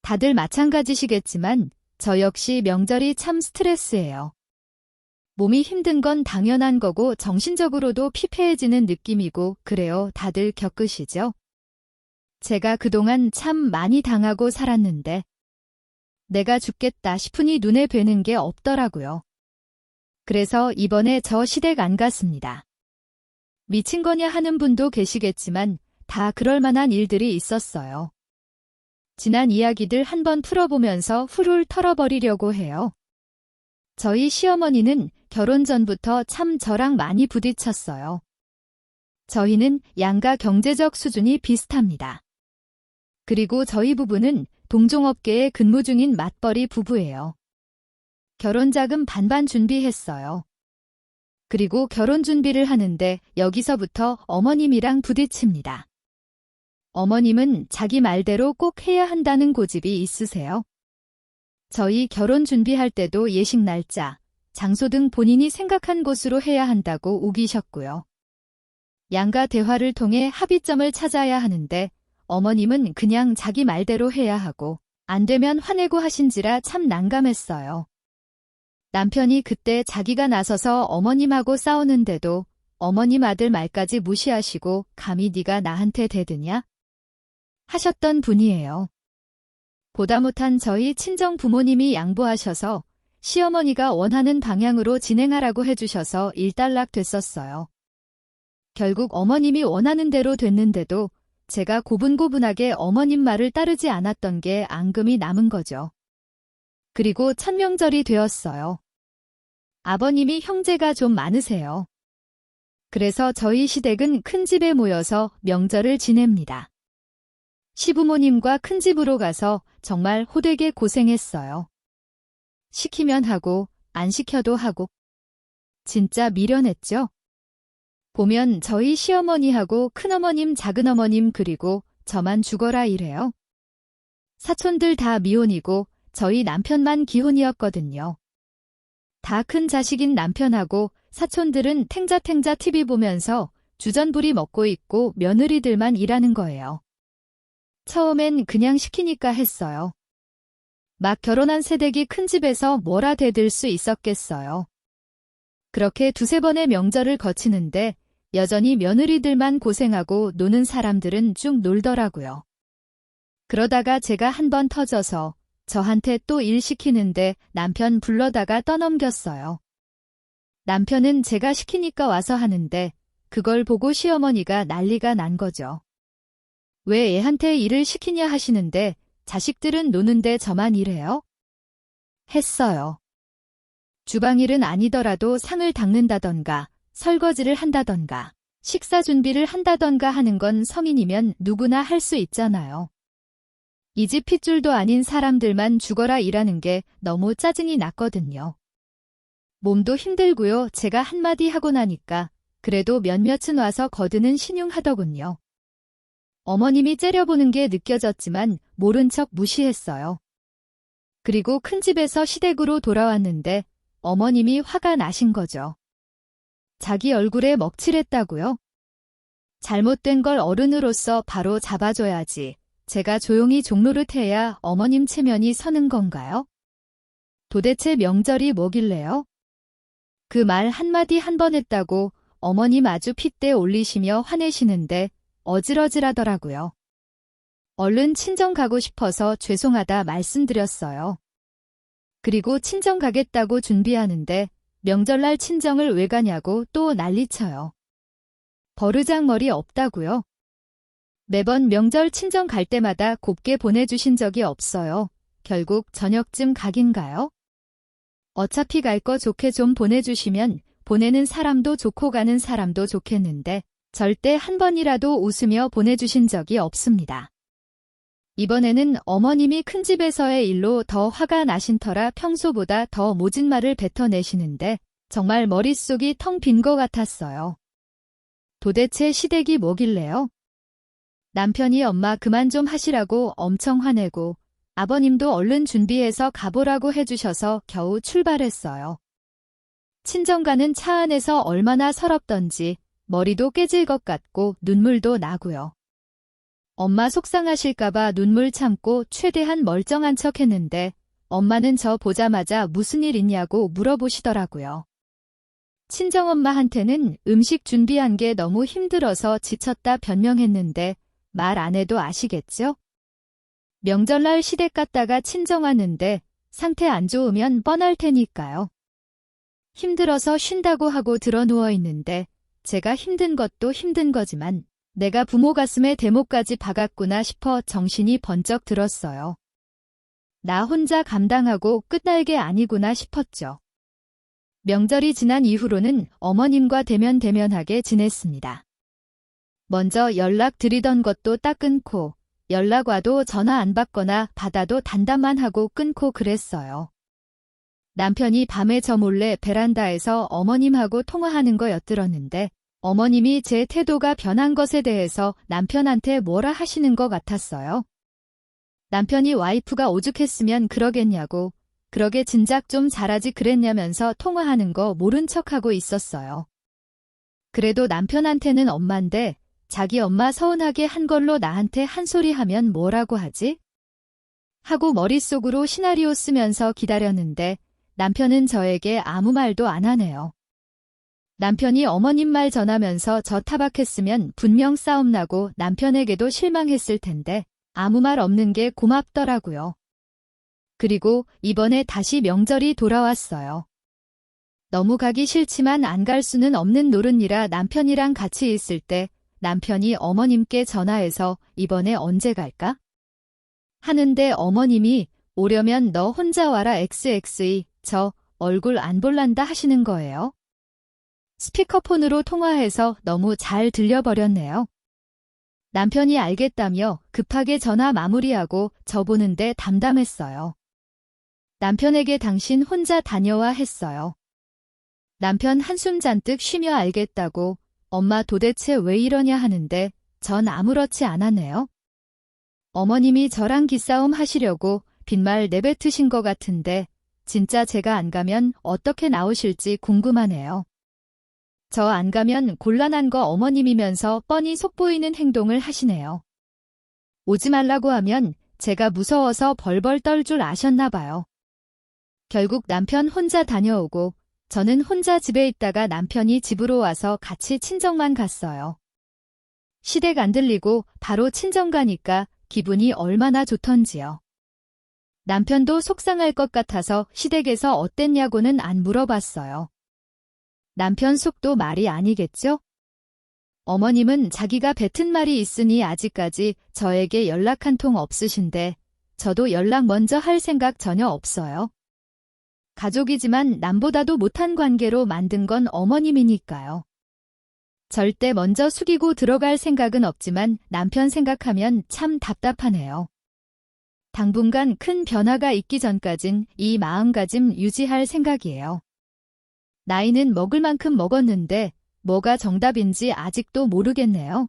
다들 마찬가지시겠지만 저 역시 명절이 참 스트레스예요. 몸이 힘든 건 당연한 거고 정신적으로도 피폐해지는 느낌이고 그래요. 다들 겪으시죠? 제가 그동안 참 많이 당하고 살았는데 내가 죽겠다 싶으니 눈에 뵈는 게 없더라고요. 그래서 이번에 저 시댁 안 갔습니다. 미친 거냐 하는 분도 계시겠지만 다 그럴 만한 일들이 있었어요. 지난 이야기들 한번 풀어보면서 훌훌 털어버리려고 해요. 저희 시어머니는 결혼 전부터 참 저랑 많이 부딪혔어요. 저희는 양가 경제적 수준이 비슷합니다. 그리고 저희 부부는 동종업계에 근무 중인 맞벌이 부부예요. 결혼 자금 반반 준비했어요. 그리고 결혼 준비를 하는데 여기서부터 어머님이랑 부딪힙니다. 어머님은 자기 말대로 꼭 해야 한다는 고집이 있으세요. 저희 결혼 준비할 때도 예식 날짜, 장소 등 본인이 생각한 곳으로 해야 한다고 우기셨고요. 양가 대화를 통해 합의점을 찾아야 하는데 어머님은 그냥 자기 말대로 해야 하고 안 되면 화내고 하신지라 참 난감했어요. 남편이 그때 자기가 나서서 어머님하고 싸우는데도 어머님 아들 말까지 무시하시고 감히 네가 나한테 대드냐? 하셨던 분이에요. 보다 못한 저희 친정 부모님이 양보하셔서 시어머니가 원하는 방향으로 진행하라고 해주셔서 일단락 됐었어요. 결국 어머님이 원하는 대로 됐는데도 제가 고분고분하게 어머님 말을 따르지 않았던 게 앙금이 남은 거죠. 그리고 첫 명절이 되었어요. 아버님이 형제가 좀 많으세요. 그래서 저희 시댁은 큰 집에 모여서 명절을 지냅니다. 시부모님과 큰 집으로 가서 정말 호되게 고생했어요. 시키면 하고 안 시켜도 하고 진짜 미련했죠? 보면 저희 시어머니하고 큰어머님, 작은어머님 그리고 저만 죽어라 이래요. 사촌들 다 미혼이고 저희 남편만 기혼이었거든요. 다 큰 자식인 남편하고 사촌들은 탱자탱자 TV 보면서 주전부리 먹고 있고 며느리들만 일하는 거예요. 처음엔 그냥 시키니까 했어요. 막 결혼한 새댁이 큰 집에서 뭐라 대들 수 있었겠어요. 그렇게 두세 번의 명절을 거치는데 여전히 며느리들만 고생하고 노는 사람들은 쭉 놀더라고요. 그러다가 제가 한번 터져서 저한테 또 일 시키는데 남편 불러다가 떠넘겼어요. 남편은 제가 시키니까 와서 하는데 그걸 보고 시어머니가 난리가 난 거죠. 왜 애한테 일을 시키냐 하시는데 자식들은 노는데 저만 일해요? 했어요. 주방일은 아니더라도 상을 닦는다던가 설거지를 한다던가 식사 준비를 한다던가 하는 건 성인이면 누구나 할 수 있잖아요. 이 집 핏줄도 아닌 사람들만 죽어라 일하는 게 너무 짜증이 났거든요. 몸도 힘들고요. 제가 한마디 하고 나니까 그래도 몇몇은 와서 거드는 신용하더군요. 어머님이 째려보는 게 느껴졌지만 모른 척 무시했어요. 그리고 큰 집에서 시댁으로 돌아왔는데 어머님이 화가 나신 거죠. 자기 얼굴에 먹칠했다고요? 잘못된 걸 어른으로서 바로 잡아줘야지. 제가 조용히 종노릇해야 어머님 체면이 서는 건가요? 도대체 명절이 뭐길래요? 그 말 한마디 한 번 했다고 어머님 아주 핏대 올리시며 화내시는데 어질어질하더라고요. 얼른 친정 가고 싶어서 죄송하다 말씀드렸어요. 그리고 친정 가겠다고 준비하는데 명절날 친정을 왜 가냐고 또 난리쳐요. 버르장머리 없다고요? 매번 명절 친정 갈 때마다 곱게 보내주신 적이 없어요. 결국 저녁쯤 각인가요? 어차피 갈 거 좋게 좀 보내주시면 보내는 사람도 좋고 가는 사람도 좋겠는데 절대 한 번이라도 웃으며 보내주신 적이 없습니다. 이번에는 어머님이 큰 집에서의 일로 더 화가 나신 터라 평소보다 더 모진 말을 뱉어내시는데 정말 머릿속이 텅 빈 것 같았어요. 도대체 시댁이 뭐길래요? 남편이 엄마 그만 좀 하시라고 엄청 화내고 아버님도 얼른 준비해서 가보라고 해주셔서 겨우 출발했어요. 친정 가는 차 안에서 얼마나 서럽던지 머리도 깨질 것 같고 눈물도 나고요. 엄마 속상하실까봐 눈물 참고 최대한 멀쩡한 척 했는데 엄마는 저 보자마자 무슨 일 있냐고 물어보시더라고요. 친정엄마한테는 음식 준비한 게 너무 힘들어서 지쳤다 변명했는데 말 안 해도 아시겠죠? 명절날 시댁 갔다가 친정 왔는데 상태 안 좋으면 뻔할 테니까요. 힘들어서 쉰다고 하고 드러 누워 있는데 제가 힘든 것도 힘든 거지만 내가 부모 가슴에 대못까지 박았구나 싶어 정신이 번쩍 들었어요. 나 혼자 감당하고 끝날 게 아니구나 싶었죠. 명절이 지난 이후로는 어머님과 대면대면하게 지냈습니다. 먼저 연락 드리던 것도 딱 끊고 연락 와도 전화 안 받거나 받아도 단답만 하고 끊고 그랬어요. 남편이 밤에 저 몰래 베란다에서 어머님하고 통화하는 거 엿들었는데 어머님이 제 태도가 변한 것에 대해서 남편한테 뭐라 하시는 것 같았어요. 남편이 와이프가 오죽했으면 그러겠냐고, 그러게 진작 좀 잘하지 그랬냐면서 통화하는 거 모른 척하고 있었어요. 그래도 남편한테는 엄마인데 자기 엄마 서운하게 한 걸로 나한테 한 소리 하면 뭐라고 하지? 하고 머릿속으로 시나리오 쓰면서 기다렸는데 남편은 저에게 아무 말도 안 하네요. 남편이 어머님 말 전하면서 저 타박했으면 분명 싸움 나고 남편에게도 실망했을 텐데 아무 말 없는 게 고맙더라고요. 그리고 이번에 다시 명절이 돌아왔어요. 너무 가기 싫지만 안 갈 수는 없는 노릇이라 남편이랑 같이 있을 때 남편이 어머님께 전화해서 이번에 언제 갈까? 하는데 어머님이 오려면 너 혼자 와라 XXE 저 얼굴 안 볼란다 하시는 거예요. 스피커폰으로 통화해서 너무 잘 들려버렸네요. 남편이 알겠다며 급하게 전화 마무리하고 저 보는데 담담했어요. 남편에게 당신 혼자 다녀와 했어요. 남편 한숨 잔뜩 쉬며 알겠다고 엄마 도대체 왜 이러냐 하는데 전 아무렇지 않았네요. 어머님이 저랑 기싸움 하시려고 빈말 내뱉으신 것 같은데 진짜 제가 안 가면 어떻게 나오실지 궁금하네요. 저 안 가면 곤란한 거 어머님이면서 뻔히 속보이는 행동을 하시네요. 오지 말라고 하면 제가 무서워서 벌벌 떨 줄 아셨나 봐요. 결국 남편 혼자 다녀오고 저는 혼자 집에 있다가 남편이 집으로 와서 같이 친정만 갔어요. 시댁 안 들리고 바로 친정 가니까 기분이 얼마나 좋던지요. 남편도 속상할 것 같아서 시댁에서 어땠냐고는 안 물어봤어요. 남편 속도 말이 아니겠죠? 어머님은 자기가 뱉은 말이 있으니 아직까지 저에게 연락 한 통 없으신데 저도 연락 먼저 할 생각 전혀 없어요. 가족이지만 남보다도 못한 관계로 만든 건 어머님이니까요. 절대 먼저 숙이고 들어갈 생각은 없지만 남편 생각하면 참 답답하네요. 당분간 큰 변화가 있기 전까진 이 마음가짐 유지할 생각이에요. 나이는 먹을 만큼 먹었는데 뭐가 정답인지 아직도 모르겠네요.